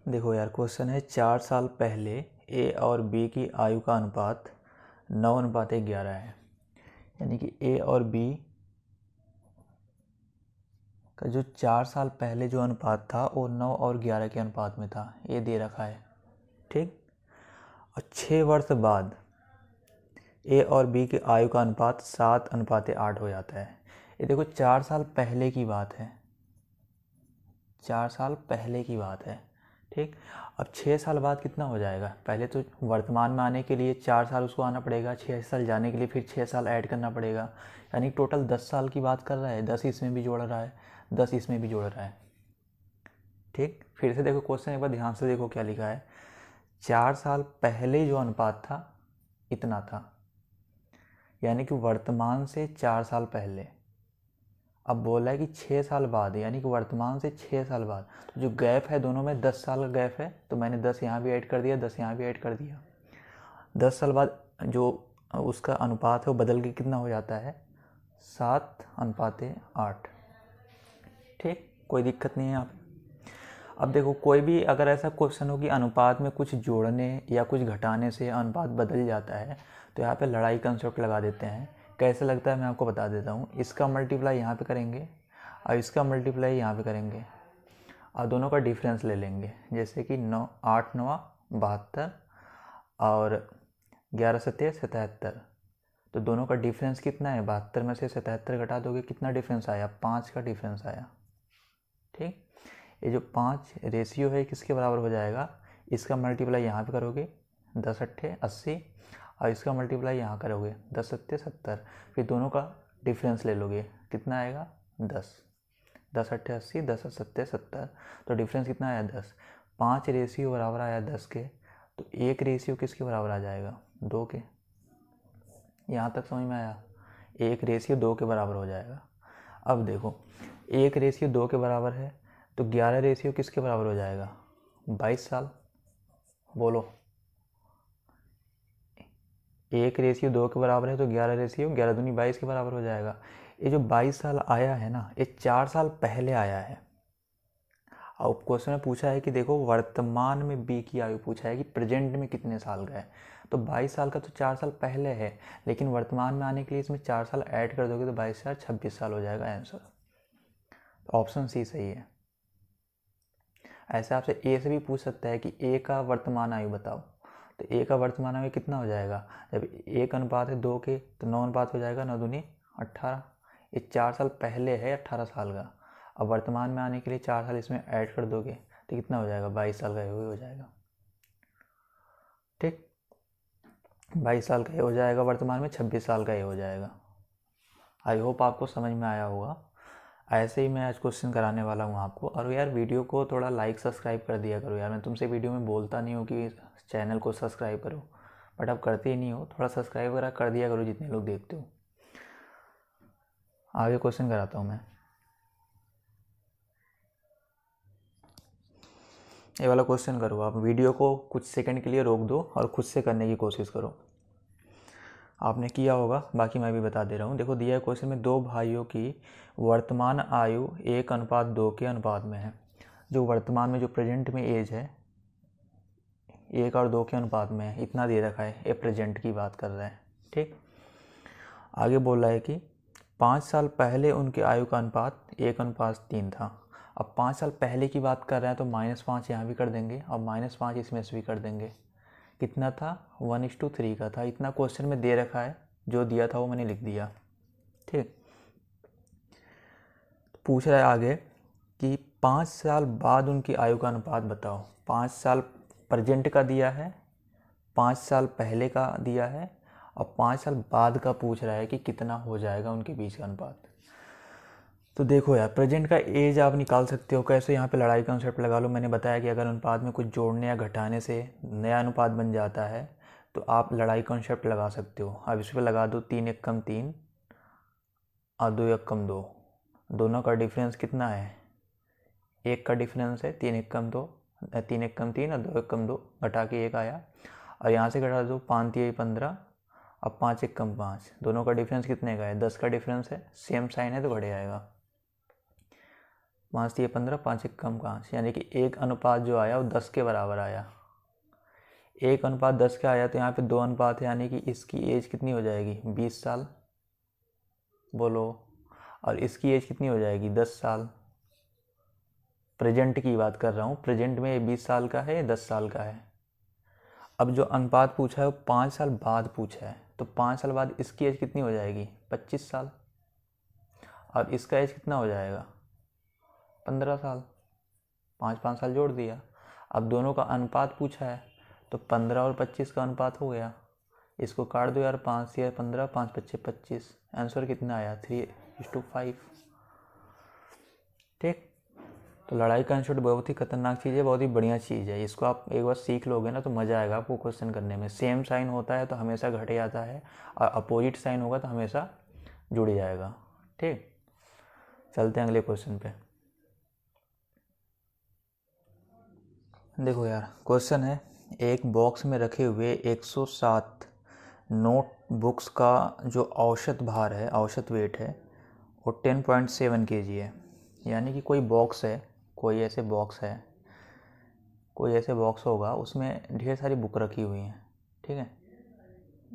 देखो यार, क्वेश्चन है 4 साल पहले ए और बी की आयु का अनुपात 9:11 है। यानी कि ए और बी का जो 4 साल पहले जो अनुपात था वो 9 और 11 के अनुपात में था, ये दे रखा है। ठीक। और 6 वर्ष बाद ए और बी की आयु का अनुपात 7:8 हो जाता है। ये देखो 4 साल पहले की बात है, 4 साल पहले की बात है। ठीक। अब 6 साल बाद कितना हो जाएगा? पहले तो वर्तमान में आने के लिए 4 साल उसको आना पड़ेगा, 6 साल जाने के लिए फिर 6 साल ऐड करना पड़ेगा। यानी टोटल 10 साल की बात कर रहा है। 10 इसमें भी जोड़ रहा है, 10 इसमें भी जोड़ रहा है। ठीक। फिर से देखो क्वेश्चन एक बार ध्यान से देखो क्या लिखा है। 4 साल पहले जो अनुपात था इतना था, यानी कि वर्तमान से 4 साल पहले। अब बोला है कि 6 साल बाद, यानी कि वर्तमान से 6 साल बाद। तो जो गैप है दोनों में 10 साल का गैप है, तो मैंने 10 यहाँ भी ऐड कर दिया, 10 यहाँ भी ऐड कर दिया। 10 साल बाद जो उसका अनुपात है वो बदल के कितना हो जाता है? 7:8। ठीक, कोई दिक्कत नहीं है यहाँ पे। अब देखो कोई भी अगर ऐसा क्वेश्चन हो कि अनुपात में कुछ जोड़ने या कुछ घटाने से अनुपात बदल जाता है, तो यहाँ पे लड़ाई कंसेप्ट लगा देते हैं। कैसे लगता है मैं आपको बता देता हूँ। इसका मल्टीप्लाई यहाँ पे करेंगे और इसका मल्टीप्लाई यहाँ पे करेंगे और दोनों का डिफरेंस ले लेंगे। जैसे कि 8 9 72 और 11 7 77। तो दोनों का डिफरेंस कितना है? 72 में से 77 घटा दोगे, कितना डिफरेंस आया? 5 का डिफरेंस आया। ठीक। ये जो 5 रेशियो है किसके बराबर हो जाएगा? इसका मल्टीप्लाई यहाँ पे करोगे 10 8 80 और इसका मल्टीप्लाई यहाँ करोगे 10 7 70। फिर दोनों का डिफरेंस ले लोगे, कितना आएगा? 10। 10 8 80, 10 7 70। तो डिफरेंस कितना आया? 10। 5 रेशियो बराबर आया 10 के, तो 1 रेशियो किसके बराबर आ जाएगा? 2 के। यहाँ तक समझ में आया? 1 रेशियो 2 के बराबर हो जाएगा। अब देखो 1 रेशियो 2 के बराबर है, तो 11 रेशियो किसके बराबर हो जाएगा? 22 साल। बोलो, 1 रेशियो 2 के बराबर है तो 11 रेशियो 11 दूनी 22 के बराबर हो जाएगा। ये जो 22 साल आया है ना, ये 4 साल पहले आया है। और क्वेश्चन में पूछा है कि देखो वर्तमान में बी की आयु पूछा है कि प्रेजेंट में कितने साल का है। तो 22 साल का तो 4 साल पहले है, लेकिन वर्तमान में आने के लिए इसमें 4 साल ऐड कर दोगे तो 22 4 26 साल हो जाएगा आंसर। तो ऑप्शन सी सही है। ऐसे आपसे ए से भी पूछ सकता है कि ए का वर्तमान आयु बताओ। तो ए का वर्तमान आयु कितना हो जाएगा? जब 1 अनुपात है 2 के तो 9 अनुपात हो जाएगा, 9 दूनी 18। ये 4 साल पहले है 18 साल का। अब वर्तमान में आने के लिए 4 साल इसमें ऐड कर दोगे तो कितना हो जाएगा? 22 साल का ये हो जाएगा। ठीक, 22 साल का ये हो जाएगा, वर्तमान में 26 साल का ये हो जाएगा। आई होप आपको समझ में आया होगा। ऐसे ही मैं आज क्वेश्चन कराने वाला हूँ आपको। और यार वीडियो को थोड़ा लाइक सब्सक्राइब कर दिया करो यार। मैं तुमसे वीडियो में बोलता नहीं हूँ कि चैनल को सब्सक्राइब करो, बट आप करते ही नहीं हो। थोड़ा सब्सक्राइब वगैरह कर दिया करो जितने लोग देखते हो। आगे क्वेश्चन कराता हूँ मैं। ये वाला क्वेश्चन करो आप। वीडियो को कुछ सेकंड के लिए रोक दो और खुद से करने की कोशिश करो। आपने किया होगा, बाकी मैं भी बता दे रहा हूँ। देखो दिया है क्वेश्चन में, 2 भाइयों की वर्तमान आयु 1:2 के अनुपात में है। जो वर्तमान में जो प्रेजेंट में एज है 1 और 2 के अनुपात में है, इतना दे रखा है। ये प्रेजेंट की बात कर रहा है। ठीक। आगे बोल रहा है कि 5 साल पहले उनकी आयु का अनुपात 1:3 था। अब 5 साल पहले की बात कर रहे हैं तो -5 यहाँ भी कर देंगे और -5 इसमें से भी कर देंगे। कितना था? 1:3 का था। इतना क्वेश्चन में दे रखा है, जो दिया था वो मैंने लिख दिया। ठीक। पूछ रहा है आगे कि 5 साल बाद उनकी आयु का अनुपात बताओ। 5 साल प्रेजेंट का दिया है, 5 साल पहले का दिया है और 5 साल बाद का पूछ रहा है कि कितना हो जाएगा उनके बीच का अनुपात। तो देखो यार, प्रेजेंट का एज आप निकाल सकते हो कैसे? यहाँ पे लड़ाई कंसेप्ट लगा लो। मैंने बताया कि अगर अनुपात में कुछ जोड़ने या घटाने से नया अनुपात बन जाता है तो आप लड़ाई कंसेप्ट लगा सकते हो। अब इस पर लगा दो 3 1 3 और 2 1 2। दोनों का डिफरेंस कितना है? 1 का डिफरेंस है, 3 1 2, 3 1 3 और 2 1 2, घटा के 1 आया। और यहाँ से घटा दो 5 3 15 और 5 1 5। दोनों का डिफरेंस कितने का है? 10 का डिफरेंस है। सेम साइन है तो घटे आएगा। 5 3 15, 5 1 कम 5, यानी कि एक अनुपात जो आया वो 10 के बराबर आया। एक अनुपात 10 का आया तो यहाँ पे 2 अनुपात है, यानी कि इसकी एज कितनी हो जाएगी 20 साल, बोलो। और इसकी एज कितनी हो जाएगी 10 साल। प्रेजेंट की बात कर रहा हूँ, प्रेजेंट में ये 20 साल का है, 10 साल का है। अब जो अनुपात पूछा है वो 5 साल बाद पूछा है, तो 5 साल बाद इसकी एज कितनी हो जाएगी 25 साल, और इसका एज कितना हो जाएगा 15 साल। 5 साल जोड़ दिया। अब दोनों का अनुपात पूछा है तो 15 और 25 का अनुपात हो गया। इसको काट दो यार, 5 से 15, 5 5 25, आंसर कितना आया 3:5। ठीक। तो लड़ाई का इंस्टीट्यूट बहुत ही खतरनाक चीज़ है, बहुत ही बढ़िया चीज़ है। इसको आप एक बार सीख लोगे ना तो मज़ा आएगा आपको क्वेश्चन करने में। सेम साइन होता है तो हमेशा घटे आता है, और अपोजिट साइन होगा तो हमेशा जुड़ जाएगा। ठीक, चलते हैं अगले क्वेश्चन पे। देखो यार, क्वेश्चन है, एक बॉक्स में रखे हुए 107 नोटबुक्स का जो औसत भार है, औसत वेट है, वो 10.7 kg है। यानी कि कोई बॉक्स है, कोई ऐसे बॉक्स होगा, उसमें ढेर सारी बुक रखी हुई हैं। ठीक है,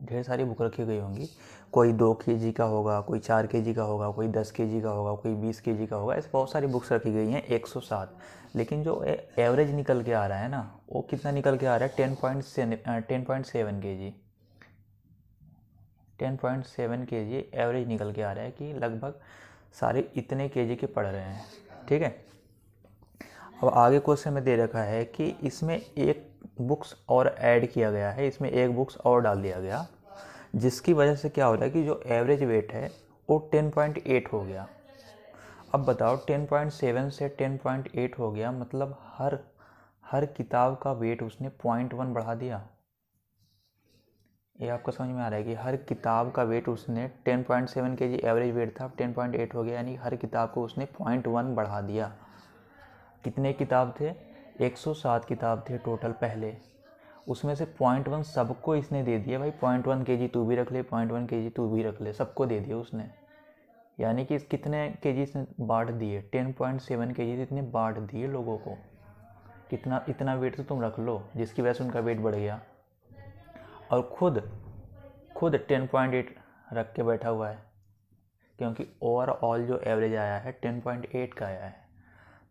ढेर सारी बुक रखी गई होंगी। कोई 2 kg का होगा, कोई 4 kg का होगा, कोई 10 kg का होगा, कोई 20 kg का होगा। ऐसे बहुत सारी बुक्स रखी गई हैं 107। लेकिन जो एवरेज निकल के आ रहा है ना, वो कितना निकल के आ रहा है 10.7 kg। 10.7 kg एवरेज निकल के आ रहा है कि लगभग सारे इतने kg के पड़ रहे हैं। ठीक है। अब आगे क्वेश्चन में दे रखा है कि इसमें एक बुक्स और ऐड किया गया है, इसमें एक बुक्स और डाल दिया गया, जिसकी वजह से क्या हो रहा है कि जो एवरेज वेट है वो 10.8 हो गया। अब बताओ 10.7 से 10.8 हो गया, मतलब हर किताब का वेट उसने 0.1 बढ़ा दिया। ये आपको समझ में आ रहा है कि हर किताब का वेट उसने 10.7 kg एवरेज वेट था, 10.8 हो गया, यानी हर किताब को उसने 0.1 बढ़ा दिया। कितने किताब थे 107 किताब थे टोटल पहले, उसमें से 0.1 सबको इसने दे दिया। भाई 0.1 kg तू भी रख ले, 0.1 kg तू भी रख ले, सबको दे दिया उसने। यानी कि कितने केजी इसने बांट दिए 10.7 kg इतने बांट दिए लोगों को। कितना, इतना वेट तो तुम रख लो, जिसकी वजह से उनका वेट बढ़ गया। और खुद 10.8 रख के बैठा हुआ है, क्योंकि ओवरऑल जो एवरेज आया है 10.8 का आया है।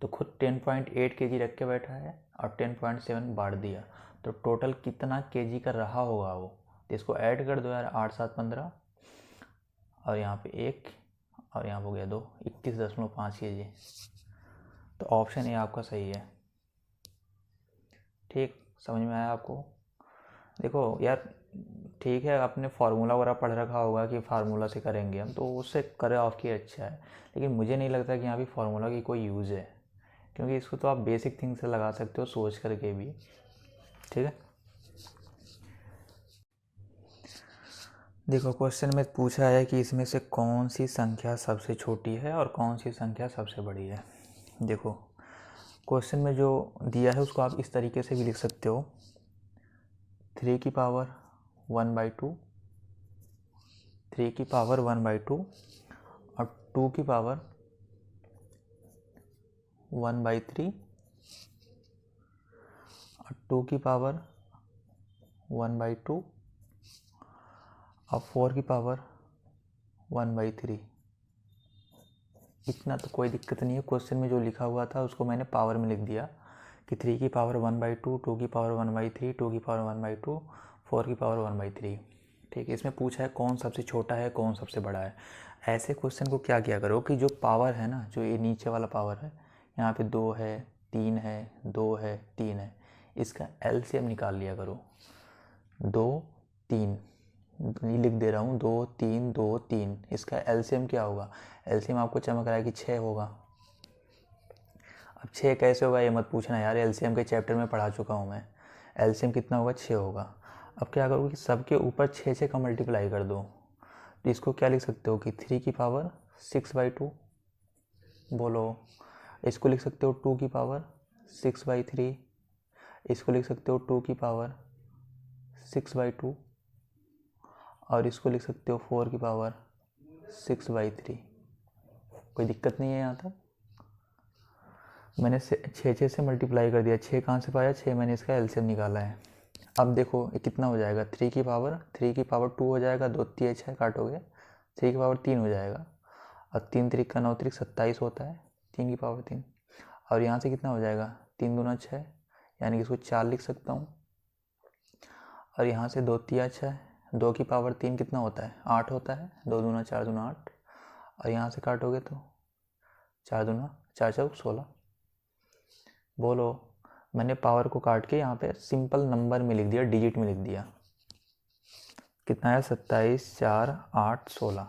तो खुद 10.8 kg रख के बैठा है और 10.7 बांट दिया। तो टोटल कितना kg का रहा होगा वो, तो इसको ऐड कर दो यार, 8 7 15, और यहाँ पे 1 और यहाँ हो गया 2, 21.5 kg। तो ऑप्शन ए आपका सही है। ठीक, समझ में आया आपको। देखो यार, ठीक है, आपने फार्मूला वगैरह पढ़ रखा होगा कि फार्मूला से करेंगे हम, तो उससे करे ऑफ की अच्छा है। लेकिन मुझे नहीं लगता कि यहाँ भी फार्मूला की कोई यूज़ है, क्योंकि इसको तो आप बेसिक थिंग से लगा सकते हो सोच करके भी। ठीक है। देखो क्वेश्चन में पूछा है कि इसमें से कौन सी संख्या सबसे छोटी है और कौन सी संख्या सबसे बड़ी है। देखो क्वेश्चन में जो दिया है उसको आप इस तरीके से भी लिख सकते हो, 3 की पावर 1/2, 3 की पावर 1/2 और 2 की पावर 1/3 और 2 की पावर 1/2 और 4 की पावर 1/3। इतना तो कोई दिक्कत नहीं है, क्वेश्चन में जो लिखा हुआ था उसको मैंने पावर में लिख दिया कि 3 की पावर 1/2, 2 की पावर 1/3, 2 की पावर 1/2, 4 की पावर 1/3। ठीक है। इसमें पूछा है कौन सबसे छोटा है कौन सबसे बड़ा है। ऐसे क्वेश्चन को क्या किया करो कि जो पावर है ना, जो ये नीचे वाला पावर है, यहाँ पे 2 है, 3 है, 2 है, 3 है, इसका एलसीएम निकाल लिया करो। 2 3 लिख दे रहा हूँ, 2 3 2 3, इसका एलसीएम क्या होगा। एलसीएम आपको चमक रहा है कि 6 होगा। अब 6 कैसे होगा ये मत पूछना यार, एलसीएम के चैप्टर में पढ़ा चुका हूँ मैं। एलसीएम कितना होगा 6 होगा। अब क्या करोगे कि सबके ऊपर 6 का मल्टीप्लाई कर दो। तो इसको क्या लिख सकते हो कि 3 की पावर 6/2, बोलो। इसको लिख सकते हो 2 की पावर 6/3, इसको लिख सकते हो 2 की पावर 6/2 और इसको लिख सकते हो 4 की पावर 6/3। कोई दिक्कत नहीं है यहाँ तक। मैंने छः छः से मल्टीप्लाई कर दिया, 6 कहाँ से पाया, 6 मैंने इसका एलसीएम निकाला है। अब देखो ये कितना हो जाएगा, 3 की पावर 2 हो जाएगा, 2 3 6 काटोगे 3 की पावर 3 हो जाएगा, और 3 3 का 9 3 27 होता है, 3 की पावर 3। और यहाँ से कितना हो जाएगा, 3 दूना 6, यानी कि इसको 4 लिख सकता हूँ। और यहाँ से 2 3 6, 2 की पावर 3 कितना होता है, 8 होता है, 2 दूना 4 दूना 8, और यहाँ से काटोगे तो 4 दूना 4 चौक 16। बोलो, मैंने पावर को काट के यहाँ पे सिंपल नंबर में लिख दिया, डिजिट में लिख दिया। कितना है, 27 4 8 16।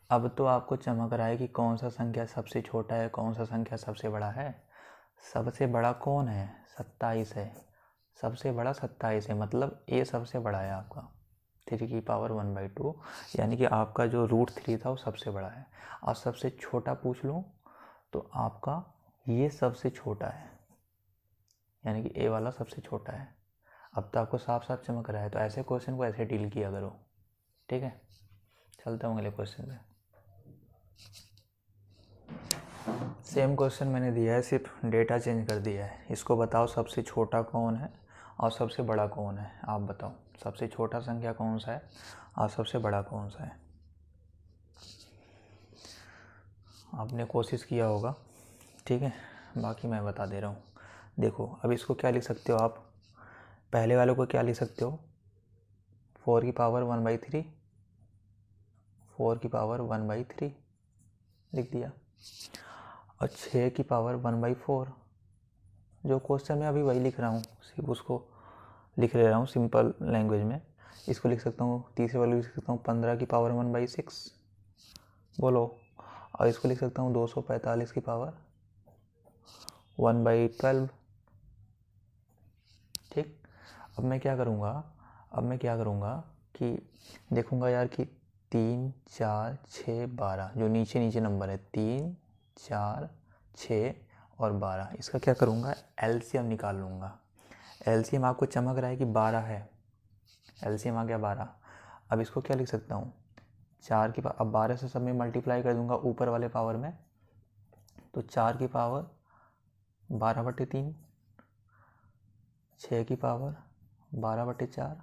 अब तो आपको चमक रहा है कि कौन सा संख्या सबसे छोटा है, कौन सा संख्या सबसे बड़ा है। सबसे बड़ा कौन है, 27 है, सबसे बड़ा 27 है, मतलब ये सबसे बड़ा है आपका 3 की पावर 1/2, यानी कि आपका जो √3 था वो सबसे बड़ा है। और सबसे छोटा पूछ लूँ तो आपका ये सबसे छोटा है, यानी कि ए वाला सबसे छोटा है। अब तो आपको साफ साफ चमक रहा है, तो ऐसे क्वेश्चन को ऐसे डील किया करो, ठीक है। चलते हूँ अगले क्वेश्चन पे। सेम क्वेश्चन मैंने दिया है, सिर्फ डेटा चेंज कर दिया है। इसको बताओ सबसे छोटा कौन है और सबसे बड़ा कौन है। आप बताओ सबसे छोटा संख्या कौन सा है और सबसे बड़ा कौन सा है। आपने कोशिश किया होगा, ठीक है, बाकी मैं बता दे रहा हूँ। देखो अब इसको क्या लिख सकते हो आप, पहले वाले को क्या लिख सकते हो, 4 की पावर 1/3, 4 की पावर 1/3 लिख दिया। और 6 की पावर 1/4, जो क्वेश्चन में अभी वही लिख रहा हूँ, सिर्फ उसको लिख ले रहा हूँ सिंपल लैंग्वेज में। इसको लिख सकता हूँ, तीसरे वाले लिख सकता हूँ 15 की पावर 1/6, बोलो। और इसको लिख सकता हूँ 245 की पावर 1/12, ठीक। अब मैं क्या करूँगा कि देखूँगा यार कि 3 4 6 12 जो नीचे नीचे नंबर है, 3 4 6 और 12, इसका क्या करूँगा, एलसीएम निकाल लूँगा। एलसीएम आपको चमक रहा है कि 12 है, एलसीएम आ गया 12। अब इसको क्या लिख सकता हूँ, 4 की पावर, अब 12 से सब में मल्टीप्लाई कर दूंगा ऊपर वाले पावर में, तो 4 की पावर 12/3, 6 की पावर 12/4,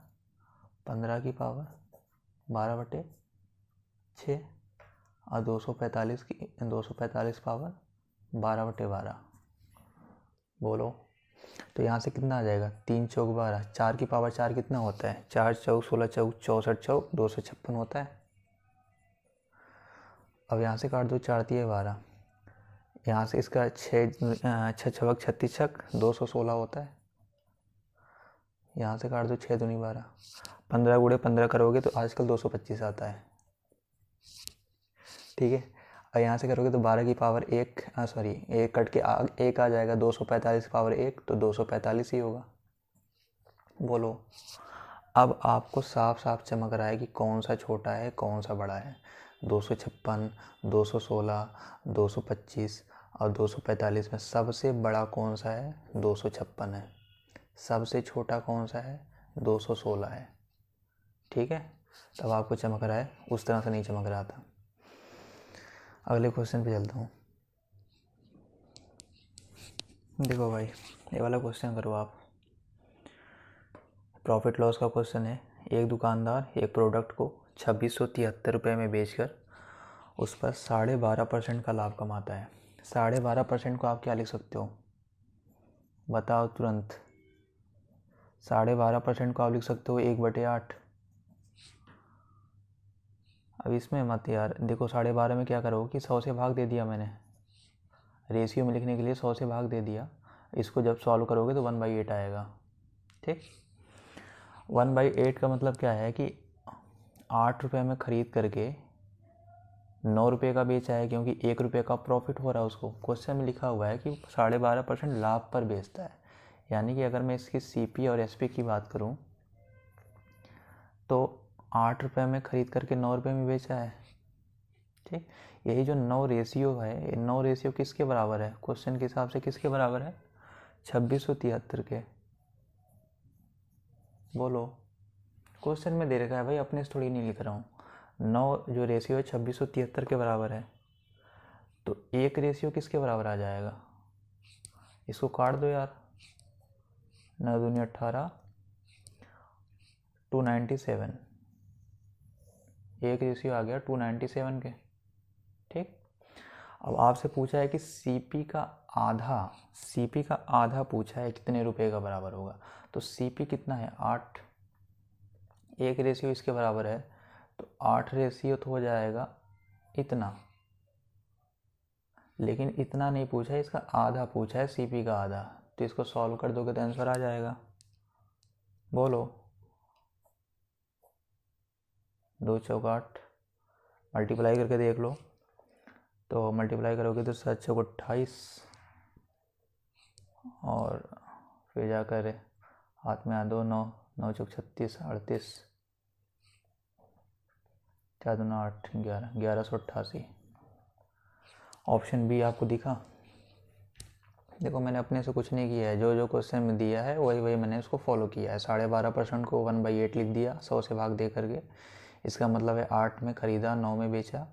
15 की पावर 12/6, और 245 पावर 12/12, बोलो। तो यहाँ से कितना आ जाएगा, 3 चौक 12, 4 की पावर 4 कितना होता है, 4 चौक 16 चौक 64 चौक 256 होता है। अब यहाँ से काट दो, 4 3 12, यहाँ से इसका 6 छक 36 छक 216 होता है। यहाँ से काट दो, 6 दूनी 12, 15 गुणे 15 करोगे तो आजकल 225 आता है, ठीक है। और यहाँ से करोगे तो 12 की पावर 1 सॉरी 1 कट के 1 आ जाएगा, 245 की पावर 1 तो 245 ही होगा, बोलो। अब आपको साफ साफ चमक रहा है कि कौन सा छोटा है कौन सा बड़ा है। 256 216 225 और 245 में सबसे बड़ा कौन सा है, 256 है। सबसे छोटा कौन सा है, 216 है, ठीक है। तब आपको चमक रहा है, उस तरह से नहीं चमक रहा था। अगले क्वेश्चन पे चलता हूँ। देखो भाई, ये वाला क्वेश्चन करो आप, प्रॉफिट लॉस का क्वेश्चन है। एक दुकानदार एक प्रोडक्ट को 2673 रुपये में बेचकर उस पर 12.5% का लाभ कमाता है। 12.5% को आप क्या लिख सकते हो, बताओ तुरंत। 12.5% को आप लिख सकते हो 1/8। अब इसमें मत यार, देखो 12.5 में क्या करोगे कि 100 से भाग दे दिया मैंने, रेशियो में लिखने के लिए 100 से भाग दे दिया। इसको जब सॉल्व करोगे तो 1/8 आएगा, ठीक। 1/8 का मतलब क्या है कि 8 रुपये में ख़रीद करके 9 रुपये का बेचा है, क्योंकि 1 रुपये का प्रॉफिट हो रहा है उसको। क्वेश्चन में लिखा हुआ है कि 12.5% लाभ पर बेचता है, यानी कि अगर मैं इसकी सीपी और एसपी की बात करूं तो 8 रुपये में ख़रीद करके 9 रुपये में बेचा है, ठीक। यही जो 9 रेशियो है, 9 रेशियो किसके बराबर है, क्वेश्चन के हिसाब से किसके बराबर है, 2673 के, बोलो। क्वेश्चन में दे रखा है भाई, अपने से थोड़ी नहीं लिख रहा हूँ। 9 जो रेशियो है 2673 के बराबर है, तो 1 रेशियो किसके बराबर आ जाएगा, इसको काट दो यार, 9 दूनी 18, 297, एक रेशियो आ गया 297 के। ठीक, अब आपसे पूछा है कि सीपी का आधा पूछा है कितने रुपए का बराबर होगा। तो सीपी कितना है 8, एक रेशियो इसके बराबर है, तो 8 रेशियो तो हो जाएगा इतना, लेकिन इतना नहीं पूछा है, इसका आधा पूछा है, सीपी का आधा। तो इसको सॉल्व कर दोगे तो आंसर आ जाएगा। बोलो, 2 चौक 8, मल्टीप्लाई करके देख लो। तो मल्टीप्लाई करोगे तो 7 चौक 28, और फिर जाकर हाथ में आ 2 9, 9 चौक 36, 38, 4 2 8, 11, 1188। ऑप्शन बी आपको दिखा। देखो मैंने अपने से कुछ नहीं किया है, जो जो क्वेश्चन में दिया है वही वही मैंने उसको फॉलो किया है। 12.5% को 1/8 लिख दिया 100 से भाग दे करके। इसका मतलब है 8 में ख़रीदा, 9 में बेचा,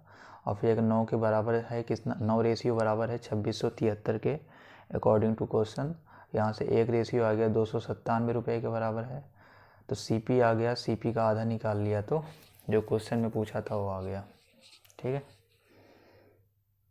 और फिर एक 9 के बराबर है कितना, 9 रेशियो बराबर है 2673 के अकॉर्डिंग टू क्वेश्चन। यहाँ से एक रेशियो आ गया 297 रुपये के बराबर है। तो सीपी आ गया, सीपी का आधा निकाल लिया तो जो क्वेश्चन में पूछा था वो आ गया। ठीक है।